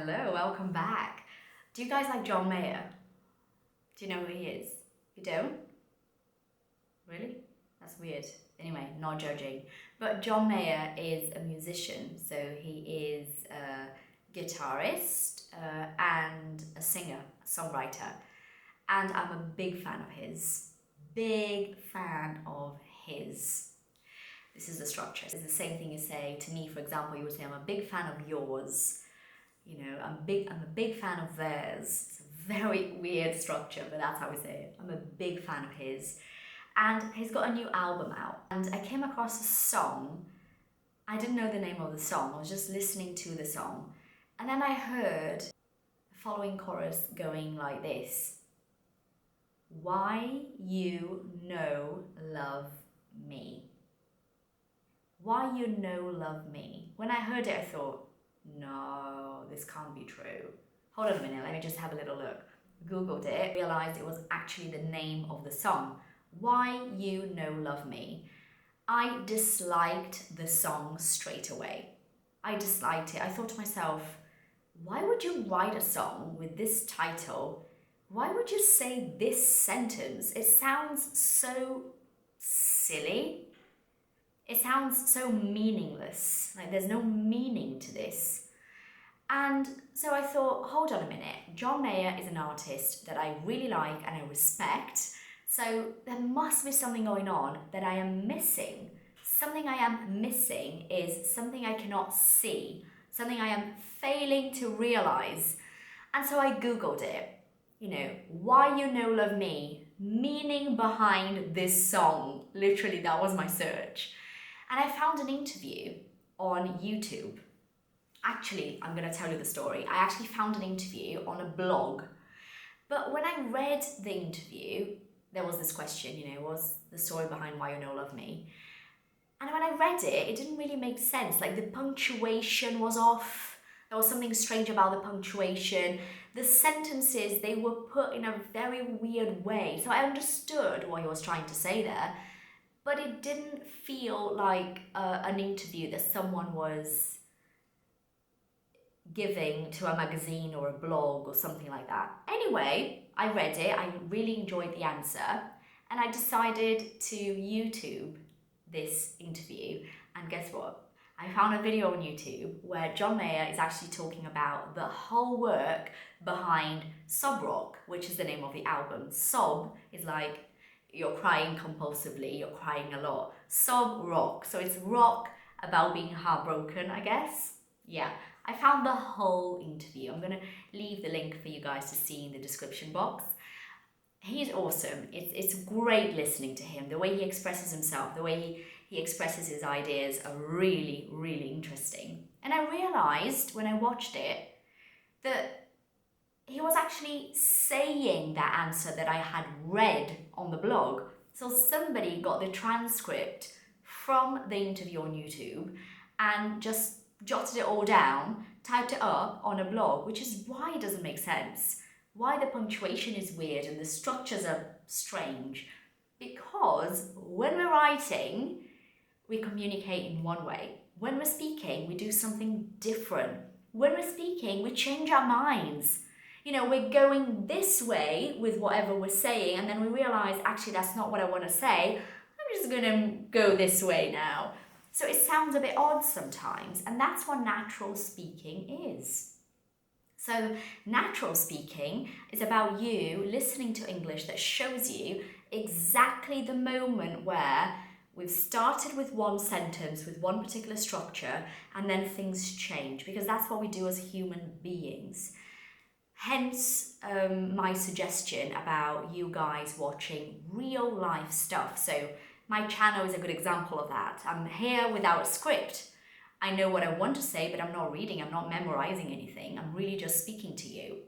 Hello, welcome back. Do you guys like John Mayer? Do you know who he is? You don't? Really? That's weird. Anyway, not judging. But John Mayer is a musician, so he is a guitarist and a singer, a songwriter. And I'm a big fan of his. Big fan of his. This is the structure. It's the same thing you say to me, for example, you would say, I'm a big fan of yours. You know, I'm a big fan of theirs. It's a very weird structure, but that's how we say it. I'm a big fan of his. And he's got a new album out. And I came across a song. I didn't know the name of the song. I was just listening to the song. And then I heard the following chorus going like this. Why you no love me. Why you no love me. When I heard it, I thought, no, this can't be true. Hold on a minute, let me just have a little look. Googled it, realized it was actually the name of the song. Why You No Love Me. I disliked the song straight away. I disliked it. I thought to myself, why would you write a song with this title? Why would you say this sentence? It sounds so silly. It sounds so meaningless, like there's no meaning to this. And so I thought, hold on a minute, John Mayer is an artist that I really like and I respect, so there must be something going on that I am missing. Something I am missing is something I cannot see, something I am failing to realize. And so I Googled it, you know, why you no love me, meaning behind this song. Literally, that was my search. And I found an interview on YouTube. Actually, I'm going to tell you the story. I actually found an interview on a blog. But when I read the interview, there was this question, you know, what's the story behind Why You No Love Me? And when I read it, it didn't really make sense. Like the punctuation was off. There was something strange about the punctuation. The sentences, they were put in a very weird way. So I understood what he was trying to say there. But it didn't feel like an interview that someone was giving to a magazine or a blog or something like that. Anyway, I read it, I really enjoyed the answer, and I decided to YouTube this interview. And guess what? I found a video on YouTube where John Mayer is actually talking about the whole work behind Sob Rock, which is the name of the album. Sob is like, you're crying compulsively, you're crying a lot. Sob rock, so it's rock about being heartbroken, I guess. Yeah, I found the whole interview. I'm gonna leave the link for you guys to see in the description box. He's awesome. It's great listening to him. The way he expresses himself, the way he expresses his ideas are really, really interesting. And I realized when I watched it that he was actually saying that answer that I had read on the blog. So somebody got the transcript from the interview on YouTube and just jotted it all down, typed it up on a blog, which is why it doesn't make sense. Why the punctuation is weird and the structures are strange. Because when we're writing, we communicate in one way. When we're speaking, we do something different. When we're speaking, we change our minds. You know, we're going this way with whatever we're saying, and then we realize, actually, that's not what I want to say. I'm just going to go this way now. So it sounds a bit odd sometimes, and that's what natural speaking is. So natural speaking is about you listening to English that shows you exactly the moment where we've started with one sentence, with one particular structure, and then things change, because that's what we do as human beings. Hence my suggestion about you guys watching real life stuff. So my channel is a good example of that. I'm here without a script. I know what I want to say, but I'm not reading, I'm not memorizing anything. I'm really just speaking to you.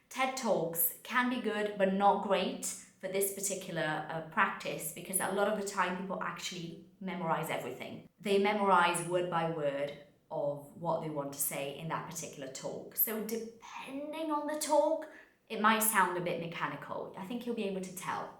TED Talks can be good, but not great for this particular practice, because a lot of the time people actually memorize everything. They memorize word by word of what they want to say in that particular talk. So depending on the talk, it might sound a bit mechanical. I think you'll be able to tell.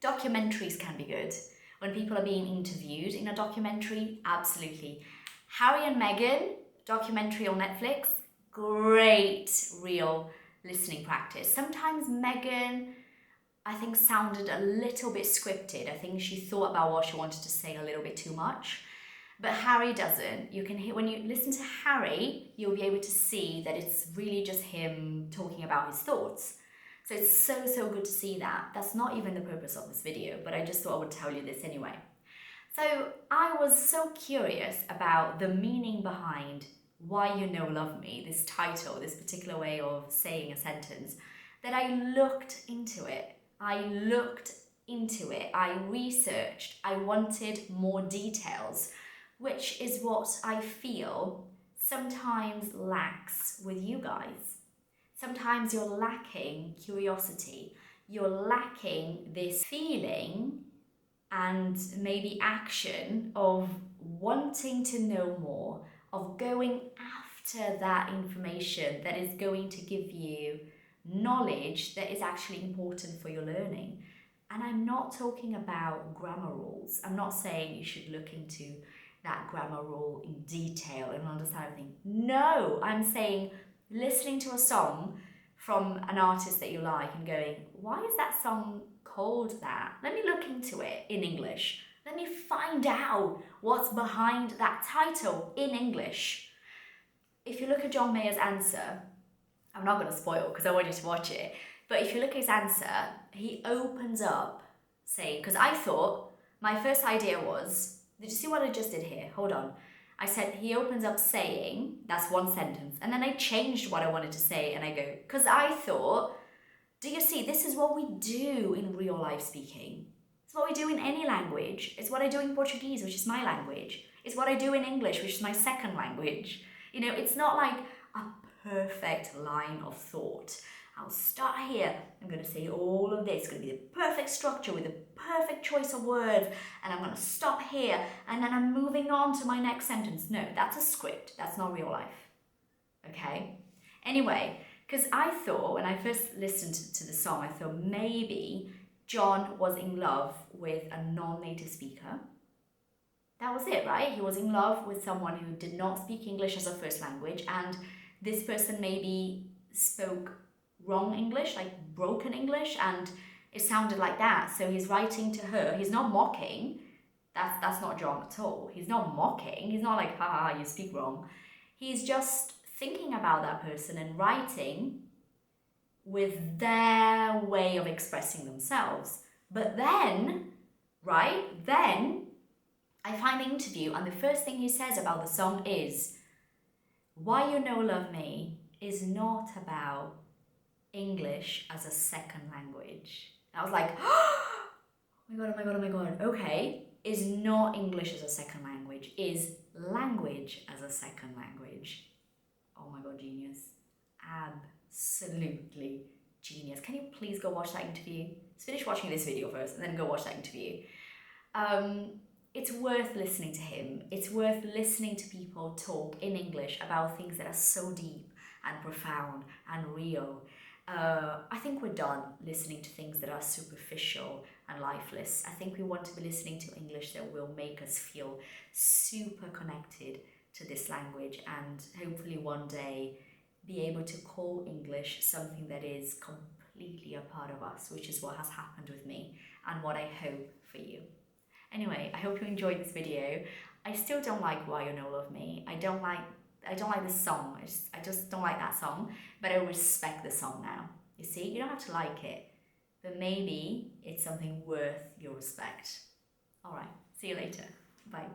Documentaries can be good. When people are being interviewed in a documentary, absolutely. Harry and Meghan, documentary on Netflix, great real listening practice. Sometimes Megan, I think, sounded a little bit scripted. I think she thought about what she wanted to say a little bit too much. But Harry doesn't. You can hear, when you listen to Harry, you'll be able to see that it's really just him talking about his thoughts. So it's so good to see that. That's not even the purpose of this video, but I just thought I would tell you this anyway. So I was so curious about the meaning behind Why You Know Love Me, this title, this particular way of saying a sentence, that I looked into it. I researched, I wanted more details, which is what I feel sometimes lacks with you guys. Sometimes you're lacking curiosity. You're lacking this feeling and maybe action of wanting to know more, of going after that information that is going to give you knowledge that is actually important for your learning. And I'm not talking about grammar rules. I'm not saying you should look into that grammar rule in detail and understand everything. No, I'm saying listening to a song from an artist that you like and going, why is that song called that? Let me look into it in English. Let me find out what's behind that title in English. If you look at John Mayer's answer, I'm not going to spoil because I want you to watch it, but if you look at his answer, he opens up saying, because I thought, my first idea was, did you see what I just did here? Hold on. I said, he opens up saying, that's one sentence. And then I changed what I wanted to say and I go, because I thought, do you see, this is what we do in real life speaking. It's what we do in any language. It's what I do in Portuguese, which is my language. It's what I do in English, which is my second language. You know, it's not like a perfect line of thought. I'll start here. I'm going to say all of this. It's going to be the perfect structure with the perfect choice of words. And I'm going to stop here. And then I'm moving on to my next sentence. No, that's a script. That's not real life. Okay? Anyway, because I thought, when I first listened to the song, I thought maybe John was in love with a non-native speaker. That was it, right? He was in love with someone who did not speak English as a first language. And this person maybe spoke wrong English, like broken English, and it sounded like that. So he's writing to her. He's not mocking. That's not John at all. He's not mocking. He's not like, haha, you speak wrong. He's just thinking about that person and writing with their way of expressing themselves. But then, right, then I find the interview and the first thing he says about the song is, Why You Know Love Me is not about English as a second language. And I was like, oh my god, okay, is not English as a second language, is language as a second language. Oh my god, genius. Absolutely genius. Can you please go watch that interview? Let's finish watching this video first and then go watch that interview. It's worth listening to him. It's worth listening to people talk in English about things that are so deep and profound and real. I think we're done listening to things that are superficial and lifeless. I think we want to be listening to English that will make us feel super connected to this language and hopefully one day be able to call English something that is completely a part of us, which is what has happened with me and what I hope for you. Anyway, I hope you enjoyed this video. I still don't like Why You Know Love Me. I don't like this song. I just don't like that song, but I respect the song now. You see, you don't have to like it, but maybe it's something worth your respect. All right, see you later. Bye.